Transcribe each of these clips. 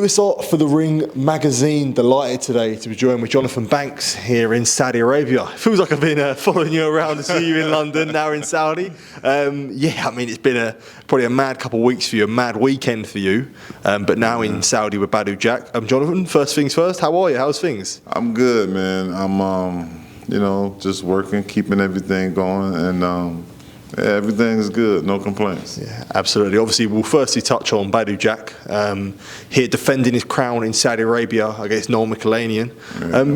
Newest art for the Ring magazine. Delighted today to be joined with Johnathon Banks here in Saudi Arabia. It feels like I've been following you around to see you in London, now in Saudi. Yeah, I mean, it's been probably a mad couple of weeks for you, a mad weekend for you, but now in Saudi with Badou Jack. Johnathon, first things first, how are you? How's things? I'm good, man. I'm, just working, keeping everything going, and yeah, everything's good, no complaints. Yeah, absolutely. Obviously, we'll firstly touch on Badou Jack, here defending his crown in Saudi Arabia against Noel Mikaelian.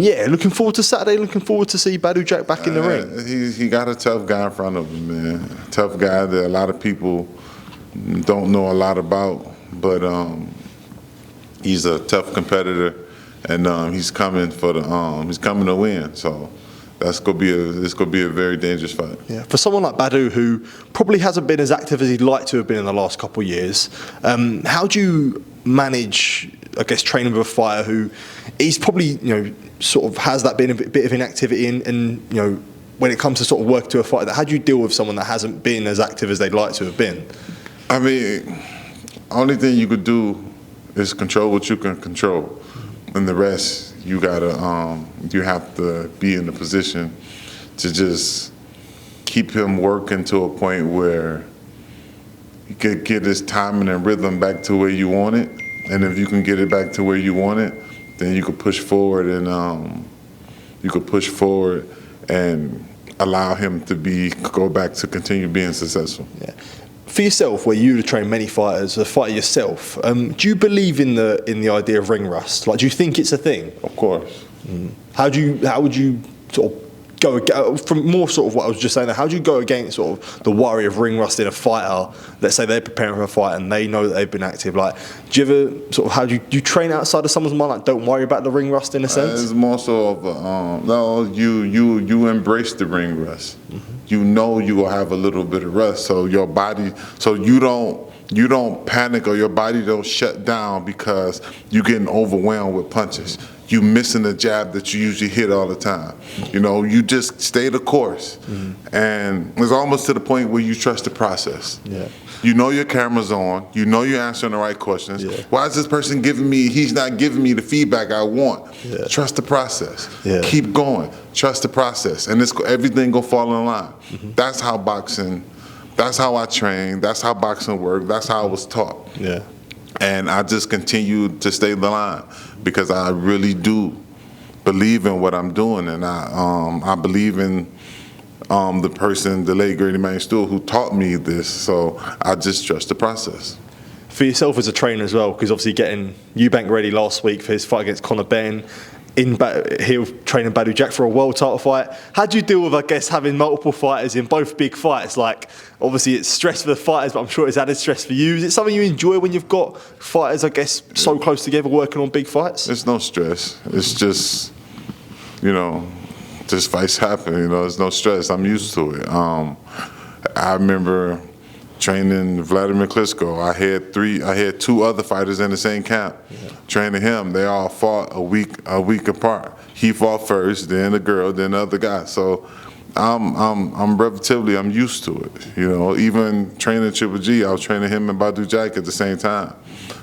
Yeah, looking forward to Saturday, looking forward to see Badou Jack back in the ring. He got a tough guy in front of him, man. Tough guy that a lot of people don't know a lot about, but he's a tough competitor, and he's coming for the he's coming to win. So it's gonna be a very dangerous fight. Yeah, for someone like Badou, who probably hasn't been as active as he'd like to have been in the last couple of years, how do you manage, I guess, training with a fighter who he's probably, sort of has that bit of inactivity, and when it comes to sort of work to a fight, how do you deal with someone that hasn't been as active as they'd like to have been? I mean, only thing you could do is control what you can control, and the rest you gotta you have to be in a position to just keep him working to a point where you could get his timing and rhythm back to where you want it, and if you can get it back to where you want it, then you could push forward and allow him to go back to continue being successful. Yeah. For yourself, where you train many fighters, a fighter yourself, do you believe in the idea of ring rust? Like, do you think it's a thing? Of course. How would you sort of go from more sort of what I was just saying there? How do you go against sort of the worry of ring rust in a fighter? Let's say they're preparing for a fight and they know that they've been active. Like, do you ever sort of do you train outside of someone's mind? Like, don't worry about the ring rust in a sense. It's more so of no, you embrace the ring rust. You know you will have a little bit of rust, so your body, so you don't panic or your body don't shut down because you're getting overwhelmed with punches. You missing the jab that you usually hit all the time. You just stay the course, and it's almost to the point where you trust the process. Yeah. You know your camera's on. You know you're answering the right questions. Yeah. Why is this person giving me? He's not giving me the feedback I want. Yeah. Trust the process. Yeah. Keep going. Trust the process, and everything go fall in line. That's how boxing. That's how I train. That's how boxing works. That's how I was taught. Yeah. And I just continue to stay the line because I really do believe in what I'm doing, and I believe in the person, the late great Emmanuel Stewart, who taught me this. So I just trust the process. For yourself as a trainer as well, because obviously getting Eubank ready last week for his fight against Conor Benn, here training Badou Jack for a world title fight. How do you deal with, I guess, having multiple fighters in both big fights? Like, obviously it's stress for the fighters, but I'm sure it's added stress for you. Is it something you enjoy when you've got fighters, I guess, so close together working on big fights? It's no stress. It's just, just fights happen. There's no stress. I'm used to it. I remember training Vladimir Klitschko. I had two other fighters in the same camp. Yeah. Training him, they all fought a week apart. He fought first, then the girl, then the other guy. So I'm used to it. Even training Triple G, I was training him and Badou Jack at the same time.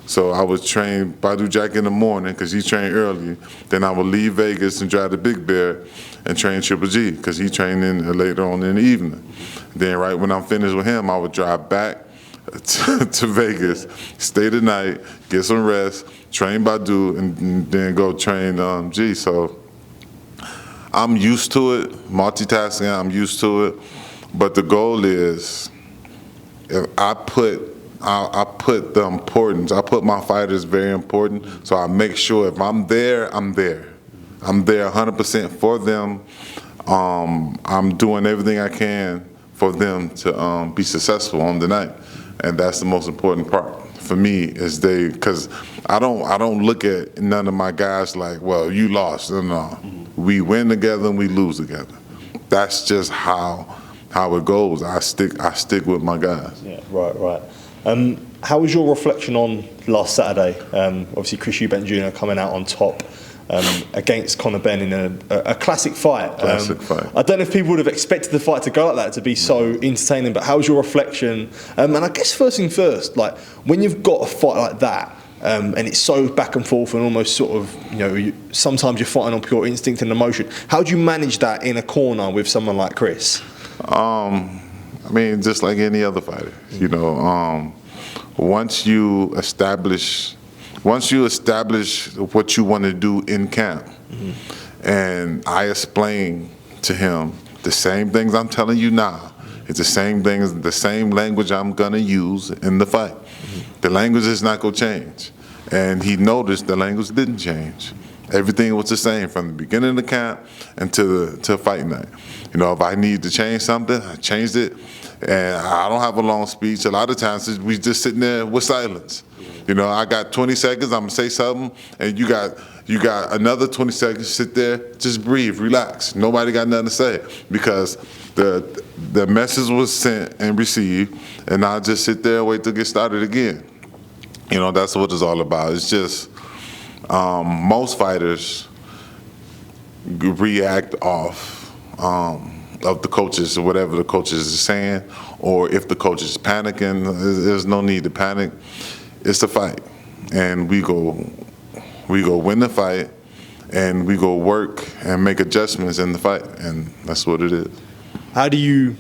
So I would train Badou Jack in the morning because he trained early. Then I would leave Vegas and drive to Big Bear and train Triple G because he trained later on in the evening. Then right when I'm finished with him, I would drive back to Vegas, stay the night, get some rest, train Badou, and then go train G. So I'm used to it, multitasking, I'm used to it. But the goal is, if I put the importance, I put my fighters very important, so I make sure if I'm there, I'm there. I'm there 100% for them. I'm doing everything I can for them to be successful on the night. And that's the most important part for me is because I don't look at none of my guys like, well, you lost. No. We win together and we lose together. That's just how it goes. I stick with my guys. Yeah, right. How was your reflection on last Saturday? Obviously, Chris Eubank Jr. coming out on top against Conor Benn in a classic fight. I don't know if people would have expected the fight to go like that, to be so entertaining, but how was your reflection? And I guess first thing first, like when you've got a fight like that, and it's so back and forth and almost sort of, sometimes you're fighting on pure instinct and emotion. How do you manage that in a corner with someone like Chris? I mean, just like any other fighter, once you establish what you want to do in camp, and I explain to him the same things I'm telling you now, it's the same things, the same language I'm gonna use in the fight. The language is not gonna change. And he noticed the language didn't change. Everything was the same from the beginning of the camp until fight night. If I need to change something, I changed it. And I don't have a long speech. A lot of times we just sitting there with silence. I got 20 seconds, I'm gonna say something, and you got another 20 seconds, sit there, just breathe, relax. Nobody got nothing to say because the message was sent and received, and I'll just sit there and wait to get started again. That's what it's all about. It's just most fighters react off of the coaches or whatever the coaches are saying, or if the coach is panicking, there's no need to panic. It's a fight, and we go win the fight, and we go work and make adjustments in the fight, and that's what it is. How do you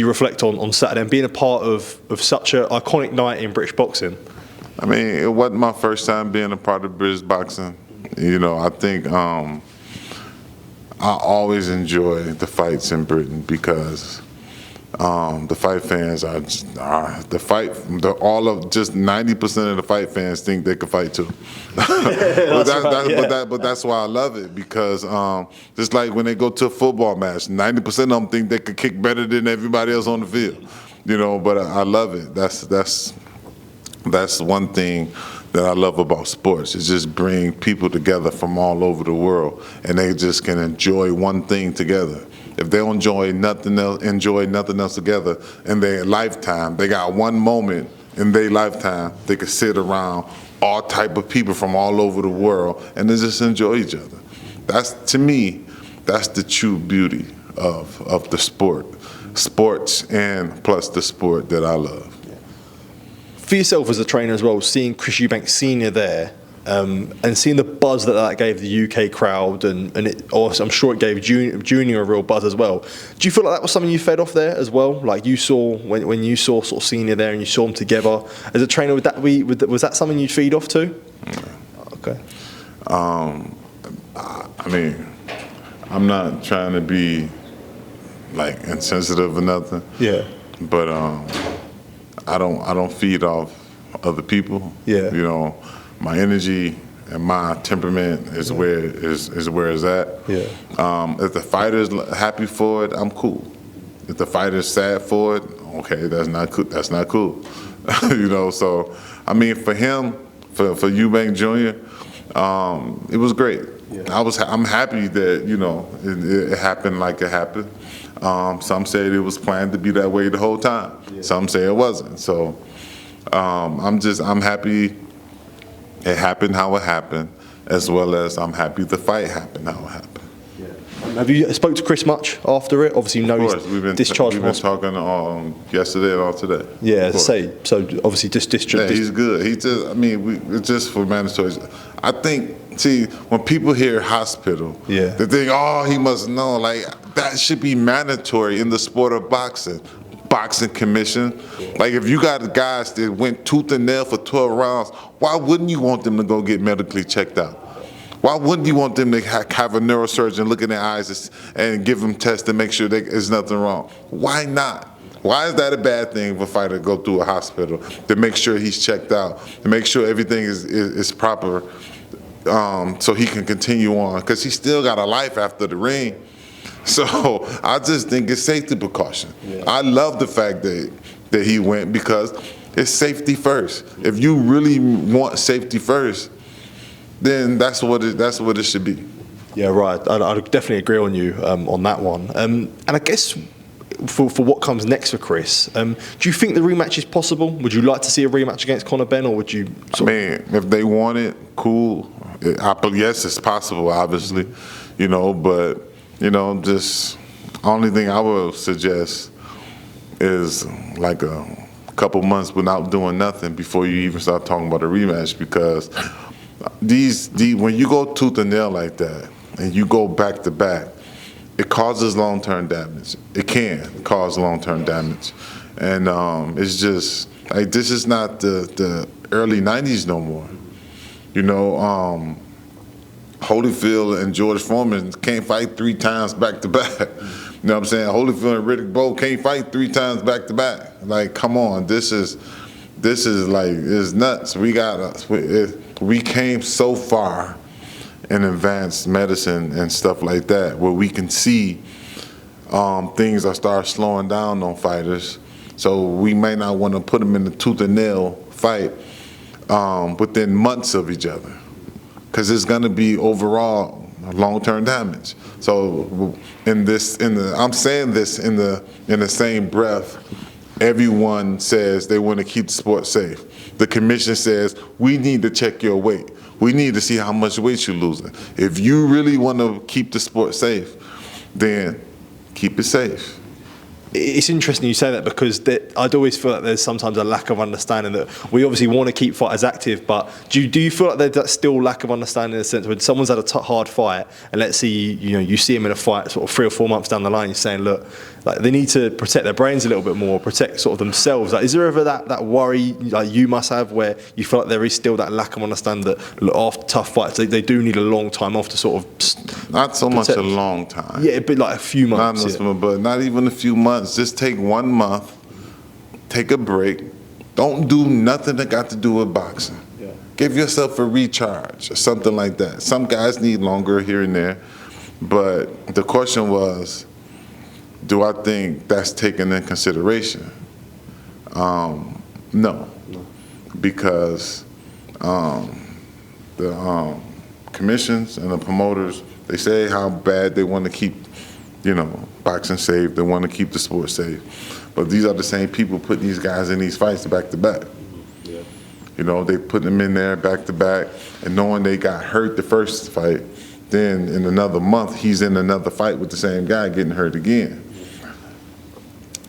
reflect on Saturday and being a part of such an iconic night in British boxing? I mean, it wasn't my first time being a part of British boxing. I think I always enjoy the fights in Britain because the fight fans are just 90% of the fight fans think they can fight too. But that's why I love it because just like when they go to a football match, 90% of them think they could kick better than everybody else on the field. But I love it. That's one thing that I love about sports. It's just bring people together from all over the world, and they just can enjoy one thing together. If they don't enjoy nothing else together in their lifetime, they got one moment in their lifetime they could sit around all type of people from all over the world and they just enjoy each other. To me, that's the true beauty of the sports and plus the sport that I love. For yourself as a trainer as well, seeing Chris Eubank Sr. there, and seeing the buzz that gave the UK crowd, and I'm sure it gave Junior a real buzz as well. Do you feel like that was something you fed off there as well? Like you saw when you saw sort of Senior there and you saw them together as a trainer, was that something you'd feed off to? Okay. I mean, I'm not trying to be like insensitive or nothing. Yeah. But I don't feed off other people. Yeah. My energy and my temperament is where it's at. Yeah. If the fighter's happy for it, I'm cool. If the fighter's sad for it, okay, that's not cool. That's not cool. So I mean, for him, for Eubank Jr., it was great. Yeah. I'm happy that it happened like it happened. Some said it was planned to be that way the whole time. Yeah. Some say it wasn't. So I'm happy it happened how it happened, as well as I'm happy the fight happened how it happened. Yeah. Have you spoke to Chris much after it? Obviously, we've been discharged. We've been talking yesterday and all today. Yeah, so obviously discharged. Yeah, he's good. It's just for mandatory. I think, when people hear hospital, yeah, they think, he must know. Like, that should be mandatory in the sport of boxing. Boxing commission. Like, if you got guys that went tooth and nail for 12 rounds, why wouldn't you want them to go get medically checked out? Why wouldn't you want them to have a neurosurgeon look in their eyes and give them tests to make sure there's nothing wrong? Why not? Why is that a bad thing for a fighter to go through a hospital to make sure he's checked out, to make sure everything is proper, so he can continue on? Because he still got a life after the ring. So I just think it's safety precaution. Yeah. I love the fact that he went because it's safety first. If you really want safety first, then that's what it should be. Yeah, right. I definitely agree on you on that one. And I guess for what comes next for Chris, do you think the rematch is possible? Would you like to see a rematch against Conor Benn, or would you? If they want it, cool. Yes, it's possible, obviously, but. Just only thing I would suggest is like a couple months without doing nothing before you even start talking about a rematch, because when you go tooth and nail like that and you go back to back, it causes long-term damage. It can cause long-term damage. And it's just, like, this is not the early 90s no more. You know, Holyfield and George Foreman can't fight 3 times back to back. You know what I'm saying? Holyfield and Riddick Bowe can't fight 3 times back to back. Like, come on, this is like, it's nuts. We came so far in advanced medicine and stuff like that, where we can see things are start slowing down on fighters. So we may not want to put them in the tooth and nail fight within months of each other, because it's going to be overall long-term damage. So I'm saying this in the same breath. Everyone says they want to keep the sport safe. The commission says we need to check your weight. We need to see how much weight you're losing. If you really want to keep the sport safe, then keep it safe. It's interesting you say that, because I'd always feel like there's sometimes a lack of understanding that we obviously want to keep fighters active, but do you feel like there's that still lack of understanding in the sense when someone's had a hard fight, and let's see, you see him in a fight sort of 3 or 4 months down the line, you're saying, look, like, they need to protect their brains a little bit more, protect sort of themselves. Like, is there ever that worry like you must have, where you feel like there is still that lack of understanding that, look, after tough fights they do need a long time off to sort of not so much a long time. Yeah, but like a few months. But not even a few months. Just take 1 month, take a break. Don't do nothing that got to do with boxing. Yeah. Give yourself a recharge or something like that. Some guys need longer here and there, but the question was, do I think that's taken in consideration? No, because the commissions and the promoters, they say how bad they want to keep, boxing safe. They want to keep the sport safe. But these are the same people putting these guys in these fights back to back. Yeah. They put them in there back to back, and knowing they got hurt the first fight, then in another month he's in another fight with the same guy getting hurt again.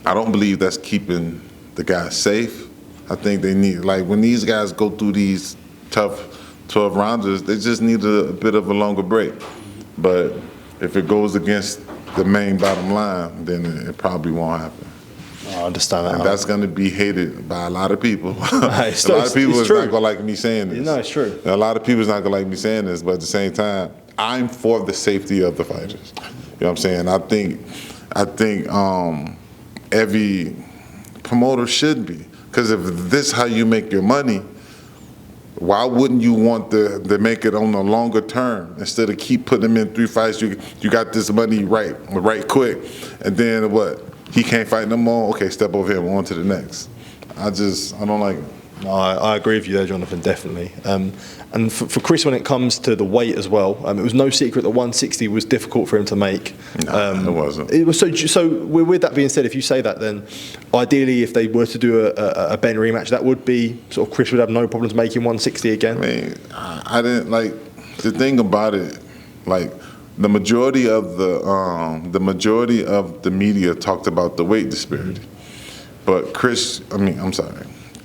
I don't believe that's keeping the guys safe. I think they need, like, when these guys go through these tough 12 rounders, they just need a bit of a longer break. But if it goes against the main bottom line, then it probably won't happen. I understand that. And that's going to be hated by a lot of people. A lot of people is not going to like me saying this. No, it's true. A lot of people is not going to like me saying this, but at the same time, I'm for the safety of the fighters. You know what I'm saying? I think every promoter should be. Because if this is how you make your money, why wouldn't you want to make it on a longer term instead of keep putting them in 3 fights? You got this money right quick, and then what? He can't fight no more. Okay, step over here, on to the next. I don't like it. No, I agree with you there, Jonathan, definitely. And for Chris, when it comes to the weight as well, it was no secret that 160 was difficult for him to make. No, it wasn't. It was so with that being said, if you say that, then ideally, if they were to do a Benn rematch, that would be sort of Chris would have no problems making 160 again. I mean, I didn't like the thing about it. Like, the majority of the media talked about the weight disparity, but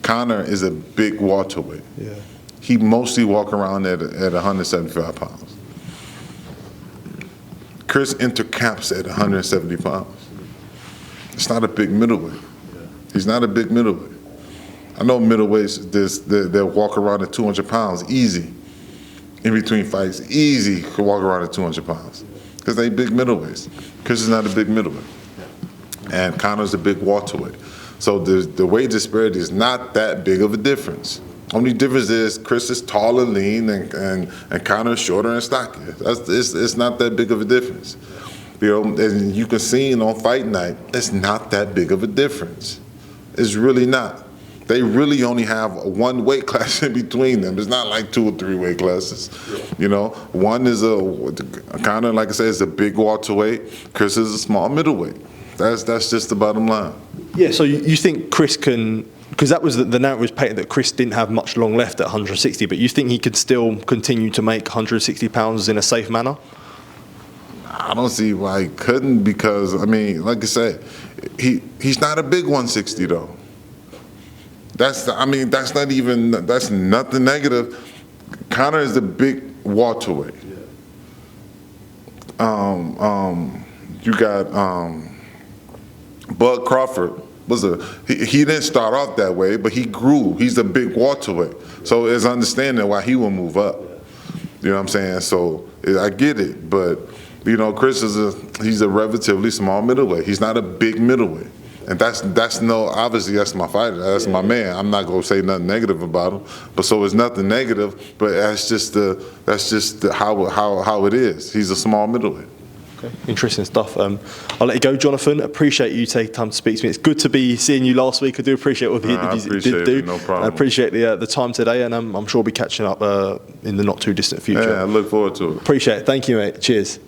Conor is a big welterweight. Yeah. He mostly walk around at 175 pounds. Chris intercaps at 170 pounds. It's not a big middleweight. Yeah. He's not a big middleweight. I know middleweights, they'll walk around at 200 pounds easy. In between fights, easy to walk around at 200 pounds. Because they big middleweights. Chris is not a big middleweight. And Conor's a big welterweight. So the weight disparity is not that big of a difference. Only difference is Chris is tall and lean, and Conor is shorter and stocky. It's not that big of a difference. And you can see on fight night, it's not that big of a difference. It's really not. They really only have one weight class in between them. It's not like 2 or 3 weight classes. One is Conor, like I said, is a big welterweight. Chris is a small middleweight. That's just the bottom line. Yeah, so you think Chris can, because that was the narrative was painted that Chris didn't have much long left at 160, but you think he could still continue to make 160 pounds in a safe manner? I don't see why he couldn't, because, like I said, he's not a big 160 though. That's nothing negative. Conor is the big welterweight. You got Bud Crawford he didn't start off that way, but he grew. He's a big welterweight, so it's understanding why he will move up. You know what I'm saying? So I get it, but you know, Chris he's a relatively small middleweight. He's not a big middleweight. And obviously that's my fighter, that's my man. I'm not gonna say nothing negative about him, but so it's nothing negative. But that's just how it is. He's a small middleweight. Okay, interesting stuff. I'll let you go, Johnathon. Appreciate you taking time to speak to me. It's good to be seeing you last week. I do appreciate all the interviews that you did do. No problem. I appreciate the time today, and I'm sure we'll be catching up in the not too distant future. Yeah, I look forward to it. Appreciate it. Thank you, mate. Cheers.